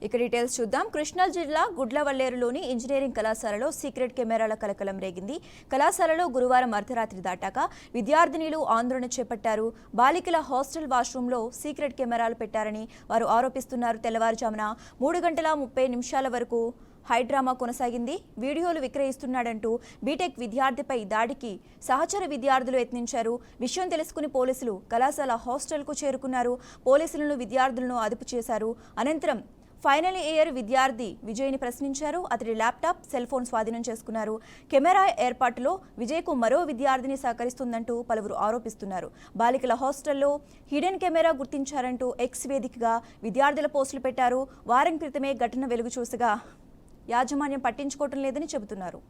ఇక డీటెయిల్స్ చూద్దాం. కృష్ణా జిల్లా గుడ్లవల్లేరులోని ఇంజనీరింగ్ కళాశాలలో సీక్రెట్ కెమెరాల కలకలం రేగింది. కళాశాలలో గురువారం అర్ధరాత్రి దాటాక విద్యార్థినులు ఆందోళన చేపట్టారు. బాలికల హాస్టల్ వాష్రూంలో సీక్రెట్ కెమెరాలు పెట్టారని వారు ఆరోపిస్తున్నారు. తెల్లవారుజామున 3:30 వరకు హైడ్రామా కొనసాగింది. వీడియోలు విక్రయిస్తున్నాడంటూ బీటెక్ విద్యార్థిపై దాడికి సహచర విద్యార్థులు యత్నించారు. విషయం తెలుసుకుని పోలీసులు కళాశాల హాస్టల్కు చేరుకున్నారు. పోలీసులను విద్యార్థులను అదుపు చేశారు. అనంతరం ఫైనల్ ఇయర్ విద్యార్థి విజయ్ని ప్రశ్నించారు. అతడి ల్యాప్టాప్, సెల్ ఫోన్ స్వాధీనం చేసుకున్నారు. కెమెరా ఏర్పాటులో విజయ్కు మరో విద్యార్థిని సహకరిస్తుందంటూ పలువురు ఆరోపిస్తున్నారు. బాలికల హాస్టల్లో హిడెన్ కెమెరా గుర్తించారంటూ ఎక్స్ వేదికగా విద్యార్థుల పోస్టులు పెట్టారు. వారం క్రితమే ఘటన వెలుగు చూసగా యాజమాన్యం పట్టించుకోవటం లేదని చెబుతున్నారు.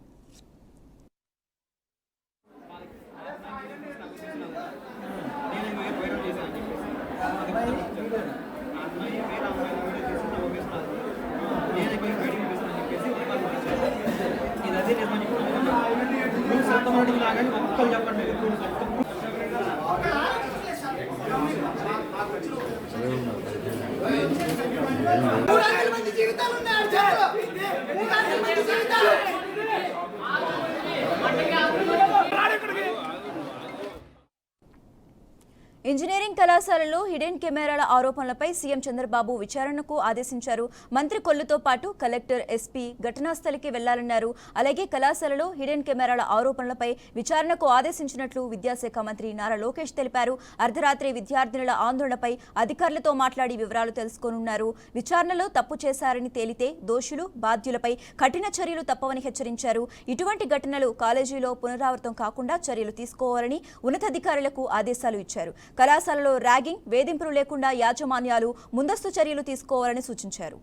ఇంజనీరింగ్ కళాశాలలో హిడెన్ కెమెరాల ఆరోపణలపై సీఎం చంద్రబాబు విచారణకు ఆదేశించారు. మంత్రి కొల్లుతో పాటు కలెక్టర్, ఎస్పీ ఘటనా స్థలికి వెళ్లాలన్నారు. అలాగే కళాశాలలో హిడెన్ కెమెరాల ఆరోపణలపై విచారణకు ఆదేశించినట్లు విద్యాశాఖ మంత్రి నారా లోకేష్ తెలిపారు. అర్ధరాత్రి విద్యార్థినుల ఆందోళనపై అధికారులతో మాట్లాడి వివరాలు తెలుసుకోనున్నారు. విచారణలో తప్పు చేశారని తేలితే దోషులు, బాధ్యులపై కఠిన చర్యలు తప్పవని హెచ్చరించారు. ఇటువంటి ఘటనలు కాలేజీలో పునరావృతం కాకుండా చర్యలు తీసుకోవాలని ఉన్నతాధికారులకు ఆదేశాలు ఇచ్చారు. కళాశాలలో ర్యాగింగ్, వేధింపులు లేకుండా యాజమాన్యాలు ముందస్తు చర్యలు తీసుకోవాలని సూచించారు.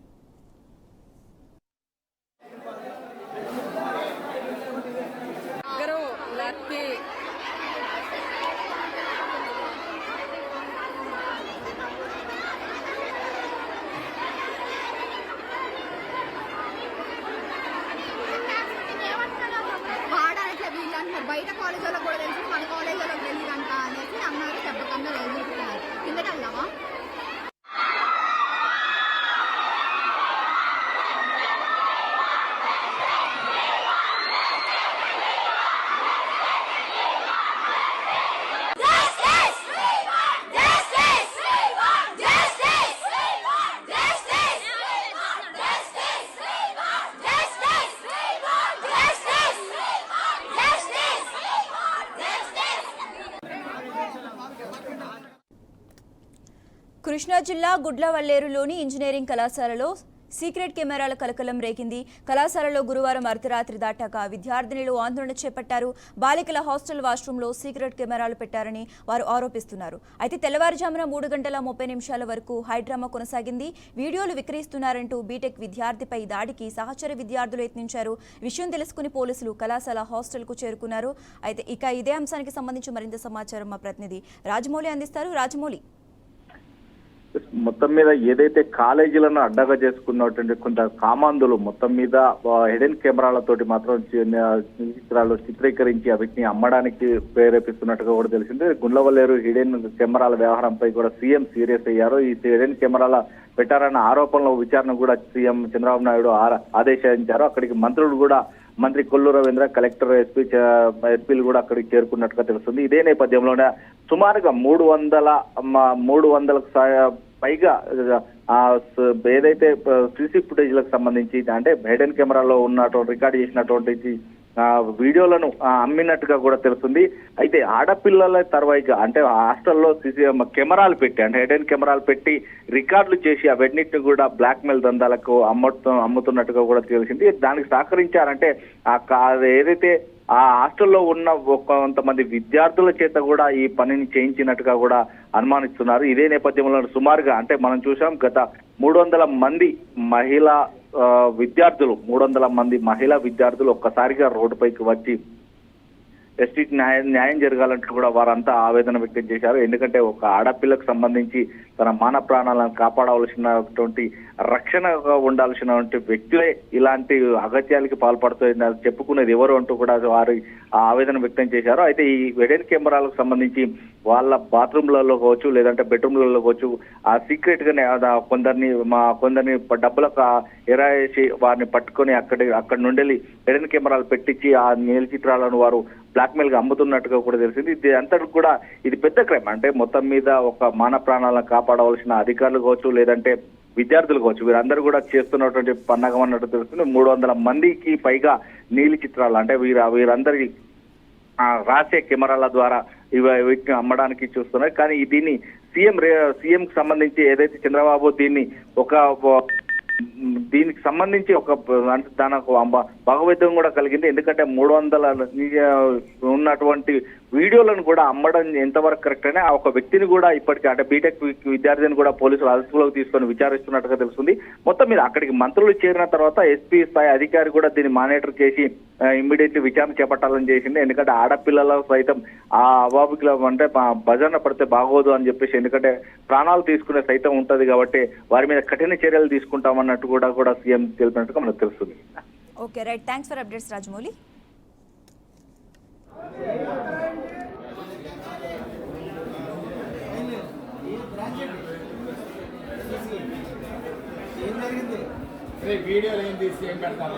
బయట కాలేజీలో కూడా తెలుసు, మన కాలేజీలో తెలియదంట అనేసి అన్నారు. చెప్పకుండా వెళ్తున్నారు. కిందట వెళ్దామా? కృష్ణా జిల్లా గుడ్లవల్లేరులోని ఇంజనీరింగ్ కళాశాలలో సీక్రెట్ కెమెరాల కలకలం రేగింది. కళాశాలలో గురువారం అర్ధరాత్రి దాటాక విద్యార్థినులు ఆందోళన చేపట్టారు. బాలికల హాస్టల్ వాష్రూంలో సీక్రెట్ కెమెరాలు పెట్టారని వారు ఆరోపిస్తున్నారు. అయితే తెల్లవారుజామున 3:30 వరకు హైడ్రామా కొనసాగింది. వీడియోలు విక్రయిస్తున్నారంటూ బీటెక్ విద్యార్థిపై దాడికి సహచర విద్యార్థులు యత్నించారు. విషయం తెలుసుకుని పోలీసులు కళాశాల హాస్టల్కు చేరుకున్నారు. అయితే ఇదే అంశానికి సంబంధించి మరింత సమాచారం మా ప్రతినిధి రాజమౌళి అందిస్తారు. రాజమౌళి, మొత్తం మీద ఏదైతే కాలేజీలను అడ్డగా చేసుకున్నటువంటి కొంత కామాంధులు మొత్తం మీద హిడెన్ కెమెరాలతోటి మాత్రం చిత్రాలు చిత్రీకరించి వీటిని అమ్మడానికి ప్రేరేపిస్తున్నట్టుగా కూడా తెలిసింది. గుండ్లవల్లేరు హిడెన్ కెమెరాల వ్యవహారంపై కూడా సీఎం సీరియస్ అయ్యారు. ఈ హిడెన్ కెమెరాల పెట్టారన్న ఆరోపణల విచారణ కూడా సీఎం చంద్రబాబు నాయుడు ఆదేశించారు. అక్కడికి మంత్రులు కూడా, మంత్రి కొల్లు రవీంద్ర, కలెక్టర్, ఎస్పీలు కూడా అక్కడికి చేరుకున్నట్టుగా తెలుస్తుంది. ఇదే నేపథ్యంలోనే సుమారుగా 300లకు పైగా ఏదైతే సీసీ ఫుటేజ్లకు సంబంధించి అంటే హిడెన్ కెమెరాలో ఉన్నటువంటి రికార్డ్ చేసినటువంటి వీడియోలను అమ్మినట్టుగా కూడా తెలుస్తుంది. అయితే ఆడపిల్లల తర్వాయిగా అంటే హాస్టల్లో సీసీ కెమెరాలు పెట్టి అంటే హిడెన్ కెమెరాలు పెట్టి రికార్డులు చేసి అవన్నిటిని కూడా బ్లాక్ మెయిల్ దందాలకు అమ్ముతున్నట్టుగా కూడా తెలిసింది. దానికి సహకరించారంటే ఏదైతే ఆ హాస్టల్లో ఉన్న కొంతమంది విద్యార్థుల చేత కూడా ఈ పనిని చేయించినట్టుగా కూడా అనుమానిస్తున్నారు. ఇదే నేపథ్యంలో సుమారుగా అంటే మనం చూసాం గత 300 మంది మహిళా విద్యార్థులు 300 మంది మహిళా విద్యార్థులు ఒక్కసారిగా రోడ్డుపైకి వచ్చి ఎస్టీకి న్యాయం జరగాలంటూ కూడా వారంతా ఆవేదన వ్యక్తం చేశారు. ఎందుకంటే ఒక ఆడపిల్లకు సంబంధించి తన మాన ప్రాణాలను కాపాడవలసినటువంటి రక్షణగా ఉండాల్సినటువంటి వ్యక్తులే ఇలాంటి అగత్యాలకి పాల్పడుతుందని చెప్పుకునేది ఎవరు అంటూ కూడా వారు ఆవేదన వ్యక్తం చేశారు. అయితే ఈ వెడెన్ కెమెరాలకు సంబంధించి వాళ్ళ బాత్రూమ్లలో కావచ్చు, లేదంటే బెడ్రూమ్లలో కావచ్చు, ఆ సీక్రెట్ గానే కొందరిని డబ్బులకు ఎరాయేసి వారిని పట్టుకొని అక్కడి నుండి వెడెన్ కెమెరాలు పెట్టించి ఆ నీల చిత్రాలను వారు బ్లాక్మెయిల్ గా అమ్ముతున్నట్టుగా కూడా తెలిసింది. ఇది అంతా కూడా ఇది పెద్ద క్రైమ్. అంటే మొత్తం మీద ఒక మాన ప్రాణాలను కాపాడవలసిన అధికారులు కావచ్చు, లేదంటే విద్యార్థులు కావచ్చు, వీరందరూ కూడా చేస్తున్నటువంటి పన్నగం అన్నట్టు తెలుస్తుంది. 300 మందికి పైగా నీలి చిత్రాలు అంటే వీరందరి రాసే కెమెరాల ద్వారా వీటిని అమ్మడానికి చూస్తున్నారు. కానీ దీన్ని సీఎం కి సంబంధించి ఏదైతే చంద్రబాబు దీనికి సంబంధించి దానికి భాగవతం కూడా కలిగింది. ఎందుకంటే 300 ఉన్నటువంటి వీడియోలను కూడా అమ్మడం ఎంతవరకు కరెక్ట్ అని ఒక వ్యక్తిని కూడా ఇప్పటికీ అంటే బీటెక్ విద్యార్థిని కూడా పోలీసులు అదుపులోకి తీసుకొని విచారిస్తున్నట్టుగా తెలుస్తుంది. మొత్తం మీద అక్కడికి మంత్రులు చేరిన తర్వాత ఎస్పీ స్థాయి అధికారి కూడా దీన్ని మానిటర్ చేసి ఇమ్మీడియట్లీ విచారణ చేపట్టాలని చేసింది. ఎందుకంటే ఆడపిల్లల సైతం ఆ అవాబికుల అంటే భజన పడితే బాగోదు అని చెప్పేసి, ఎందుకంటే ప్రాణాలు తీసుకునే సైతం ఉంటది కాబట్టి వారి మీద కఠిన చర్యలు తీసుకుంటామన్నట్టు కూడా సీఎం తెలిపినట్టుగా మనకు తెలుస్తుంది. Okay right, thanks for updates Rajamouli. వీడియోలు ఏం తీసి ఏం పెడతారు?